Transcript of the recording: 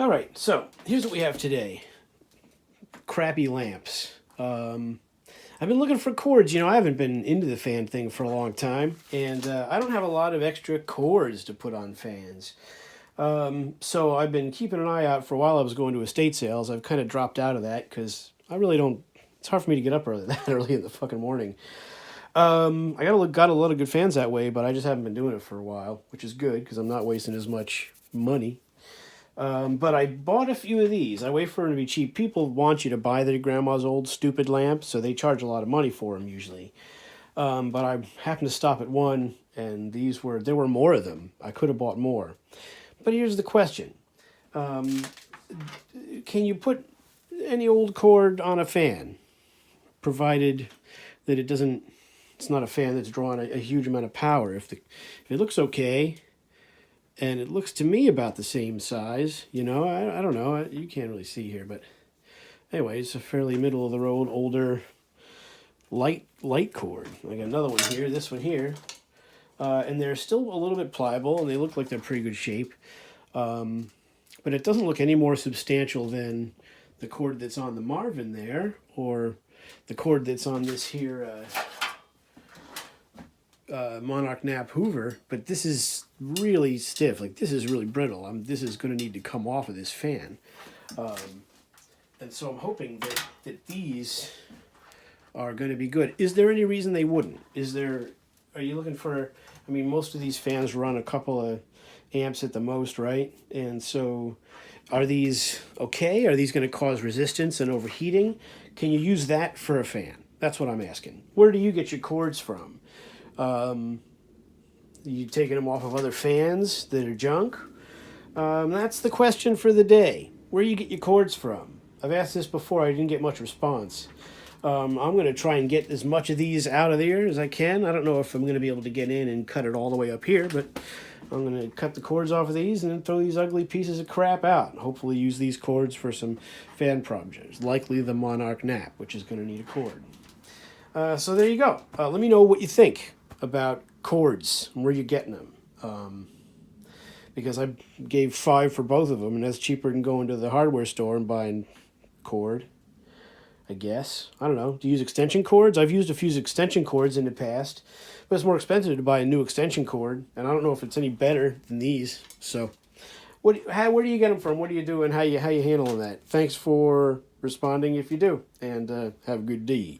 All right, so here's what we have today. Crappy lamps. I've been looking for cords. I haven't been into the fan thing for a long time, and I don't have a lot of extra cords to put on fans. So I've been keeping an eye out for a while. I was going to estate sales. I've kind of dropped out of that because I really don't. It's hard for me to get up early that early in the fucking morning. I got a lot of good fans that way, but I just haven't been doing it for a while, which is good because I'm not wasting as much money. But I bought a few of these. I wait for them to be cheap. People want you to buy their grandma's old stupid lamp, so they charge a lot of money for them usually. But I happened to stop at one, and there were more of them. I could have bought more. But here's the question. Can you put any old cord on a fan, provided that it's not a fan that's drawing a huge amount of power? If it looks okay, and it looks to me about the same size, I don't know, you can't really see here, but anyway, it's a fairly middle of the road, older, light cord. I got another one here, this one here, and they're still a little bit pliable, and they look like they're pretty good shape, but it doesn't look any more substantial than the cord that's on the Marvin there, or the cord that's on this here Monarch Nap Hoover, but this is really stiff. Like, this is really brittle. This is going to need to come off of this fan. And so I'm hoping that these are going to be good. Is there any reason they wouldn't? Are you looking for, most of these fans run a couple of amps at the most, right? And so are these okay? Are these going to cause resistance and overheating? Can you use that for a fan? That's what I'm asking. Where do you get your cords from? You taking them off of other fans that are junk? That's the question for the day. Where do you get your cords from? I've asked this before. I didn't get much response. I'm going to try and get as much of these out of there as I can. I don't know if I'm going to be able to get in and cut it all the way up here, but I'm going to cut the cords off of these and then throw these ugly pieces of crap out. Hopefully use these cords for some fan projects. Likely the Monarch Nap, which is going to need a cord. So there you go. Let me know what you think about cords and where you're getting them. Because I gave $5 for both of them, and that's cheaper than going to the hardware store and buying cord, I guess. I don't know. Do you use extension cords? I've used a few extension cords in the past, but it's more expensive to buy a new extension cord, and I don't know if it's any better than these. So where do you get them from? What do you do, and how you handling that? Thanks for responding if you do, and have a good day.